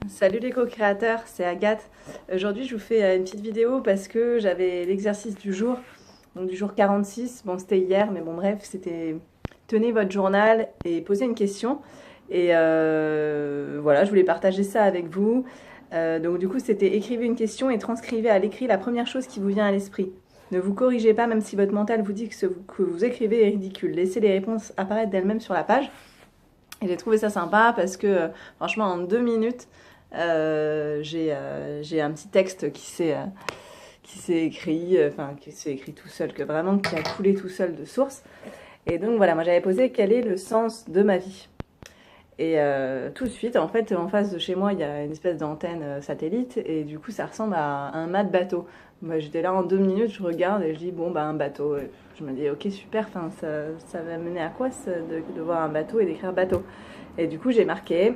Salut les co-créateurs, c'est Agathe. Aujourd'hui, je vous fais une petite vidéo parce que j'avais l'exercice du jour, donc du jour 46. Bon, c'était hier, mais bon, bref, c'était tenez votre journal et posez une question. Et voilà, je voulais partager ça avec vous. Donc, du coup, c'était écrivez une question et transcrivez à l'écrit la première chose qui vous vient à l'esprit. Ne vous corrigez pas, même si votre mental vous dit que ce que vous écrivez est ridicule. Laissez les réponses apparaître d'elles-mêmes sur la page. Et j'ai trouvé ça sympa parce que, franchement, en 2 minutes, j'ai un petit texte qui s'est écrit, enfin qui s'est écrit tout seul, que vraiment qui a coulé tout seul de source. Et donc voilà, moi j'avais posé quel est le sens de ma vie. Et tout de suite, en fait, en face de chez moi, il y a une espèce d'antenne satellite, et du coup, ça ressemble à un mât de bateau. Moi, j'étais là en 2 minutes, je regarde et je dis bon bah un bateau. Et je me dis ok super, enfin ça va mener à quoi de voir un bateau et d'écrire bateau. Et du coup, j'ai marqué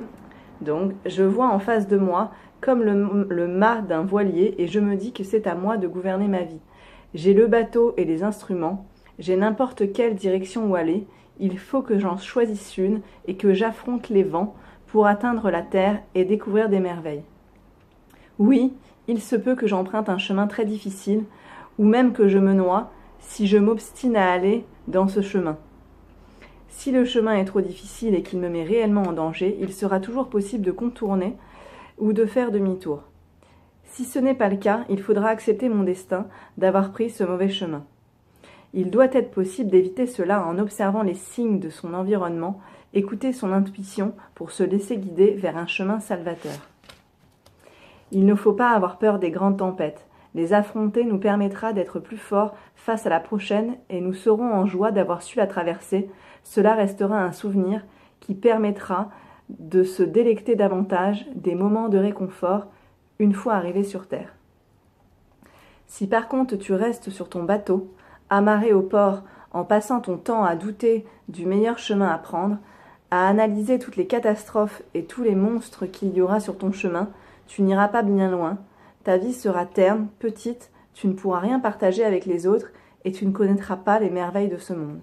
donc je vois en face de moi comme le mât d'un voilier et je me dis que c'est à moi de gouverner ma vie. J'ai le bateau et les instruments, j'ai n'importe quelle direction où aller, il faut que j'en choisisse une et que j'affronte les vents pour atteindre la terre et découvrir des merveilles. Oui, il se peut que j'emprunte un chemin très difficile, ou même que je me noie si je m'obstine à aller dans ce chemin. Si le chemin est trop difficile et qu'il me met réellement en danger, il sera toujours possible de contourner ou de faire demi-tour. Si ce n'est pas le cas, il faudra accepter mon destin d'avoir pris ce mauvais chemin. Il doit être possible d'éviter cela en observant les signes de son environnement, écouter son intuition pour se laisser guider vers un chemin salvateur. Il ne faut pas avoir peur des grandes tempêtes. Les affronter nous permettra d'être plus forts face à la prochaine et nous serons en joie d'avoir su la traverser. Cela restera un souvenir qui permettra de se délecter davantage des moments de réconfort une fois arrivé sur terre. Si par contre tu restes sur ton bateau, amarré au port, en passant ton temps à douter du meilleur chemin à prendre, à analyser toutes les catastrophes et tous les monstres qu'il y aura sur ton chemin, tu n'iras pas bien loin, ta vie sera terne, petite, tu ne pourras rien partager avec les autres et tu ne connaîtras pas les merveilles de ce monde.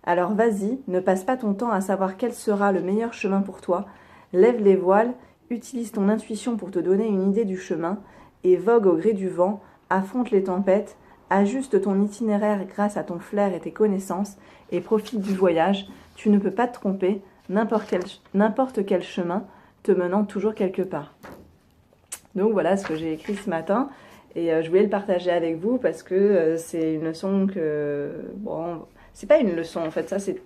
Alors vas-y, ne passe pas ton temps à savoir quel sera le meilleur chemin pour toi, lève les voiles, utilise ton intuition pour te donner une idée du chemin et vogue au gré du vent, affronte les tempêtes, ajuste ton itinéraire grâce à ton flair et tes connaissances et profite du voyage, tu ne peux pas te tromper, n'importe quel chemin te menant toujours quelque part. Donc voilà ce que j'ai écrit ce matin et je voulais le partager avec vous parce que c'est une leçon que... Bon, c'est pas une leçon en fait, ça c'est...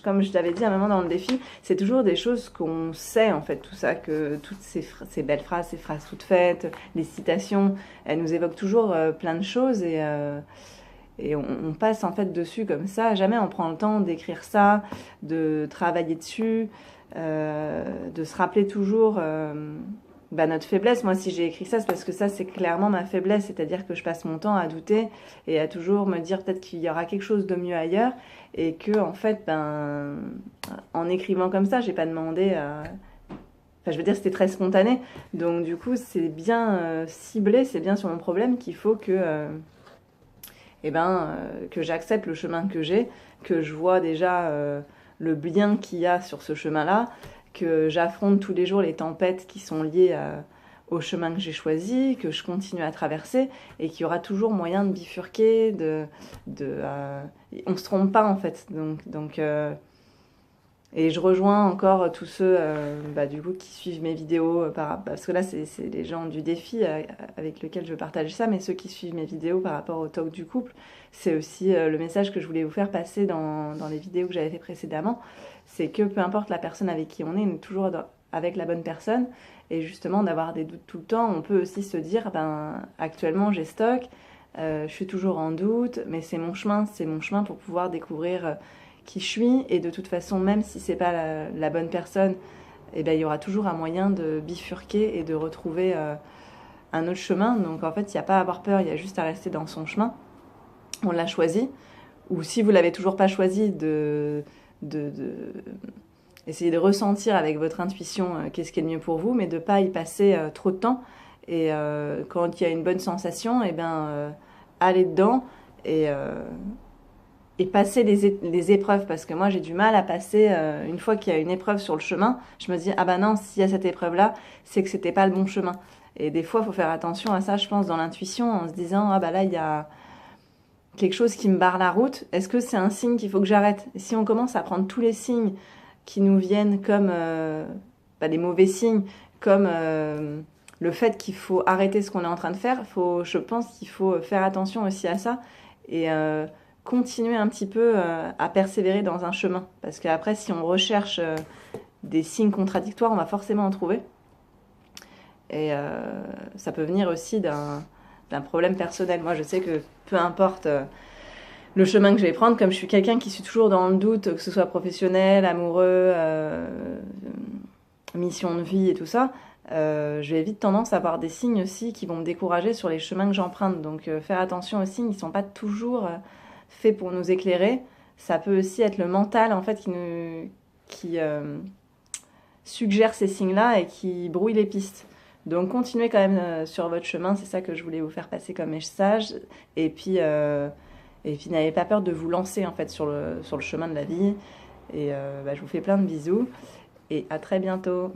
Comme je t'avais dit à un moment dans le défi, c'est toujours des choses qu'on sait en fait, tout ça, que toutes ces belles phrases, ces phrases toutes faites, les citations, elles nous évoquent toujours plein de choses et on passe en fait dessus comme ça. Jamais on prend le temps d'écrire ça, de travailler dessus, de se rappeler toujours notre faiblesse. Moi, si j'ai écrit ça, c'est parce que ça, c'est clairement ma faiblesse. C'est-à-dire que je passe mon temps à douter et à toujours me dire peut-être qu'il y aura quelque chose de mieux ailleurs. Et que, en fait, en écrivant comme ça, j'ai pas demandé à... Enfin, je veux dire, c'était très spontané. Donc, du coup, c'est bien ciblé, c'est bien sur mon problème qu'il faut que j'accepte le chemin que j'ai, que je vois déjà le bien qu'il y a sur ce chemin-là, que j'affronte tous les jours les tempêtes qui sont liées au chemin que j'ai choisi, que je continue à traverser et qu'il y aura toujours moyen de bifurquer, on se trompe pas en fait. Et je rejoins encore tous ceux du coup, qui suivent mes vidéos, parce que là c'est les gens du défi avec lesquels je veux partager ça, mais ceux qui suivent mes vidéos par rapport au talk du couple, c'est aussi le message que je voulais vous faire passer dans les vidéos que j'avais fait précédemment, c'est que peu importe la personne avec qui on est toujours avec la bonne personne, et justement d'avoir des doutes tout le temps, on peut aussi se dire, actuellement j'ai stock, je suis toujours en doute, mais c'est mon chemin pour pouvoir découvrir qui je suis, et de toute façon, même si c'est pas la bonne personne, il y aura toujours un moyen de bifurquer et de retrouver un autre chemin. Donc en fait, il n'y a pas à avoir peur, il y a juste à rester dans son chemin. On l'a choisi, ou si vous l'avez toujours pas choisi, essayer de ressentir avec votre intuition qu'est-ce qui est le mieux pour vous, mais de pas y passer trop de temps. Et quand il y a une bonne sensation, allez dedans et et passer les épreuves, parce que moi j'ai du mal à passer, une fois qu'il y a une épreuve sur le chemin, je me dis, ah bah non, s'il y a cette épreuve-là, c'est que c'était pas le bon chemin. Et des fois, il faut faire attention à ça, je pense, dans l'intuition, en se disant, ah bah là, il y a quelque chose qui me barre la route, est-ce que c'est un signe qu'il faut que j'arrête? Et si on commence à prendre tous les signes qui nous viennent comme des mauvais signes, comme le fait qu'il faut arrêter ce qu'on est en train de faire, je pense qu'il faut faire attention aussi à ça et continuer un petit peu à persévérer dans un chemin. Parce qu'après, si on recherche des signes contradictoires, on va forcément en trouver. Et ça peut venir aussi d'un problème personnel. Moi, je sais que peu importe le chemin que je vais prendre, comme je suis quelqu'un qui suis toujours dans le doute, que ce soit professionnel, amoureux, mission de vie et tout ça, je vais vite tendance à avoir des signes aussi qui vont me décourager sur les chemins que j'emprunte. Donc faire attention aux signes, ils ne sont pas toujours faits pour nous éclairer. Ça peut aussi être le mental en fait qui suggère ces signes-là et qui brouille les pistes. Donc continuez quand même sur votre chemin, c'est ça que je voulais vous faire passer comme message. Et puis n'avez pas peur de vous lancer en fait sur le chemin de la vie. Et je vous fais plein de bisous et à très bientôt.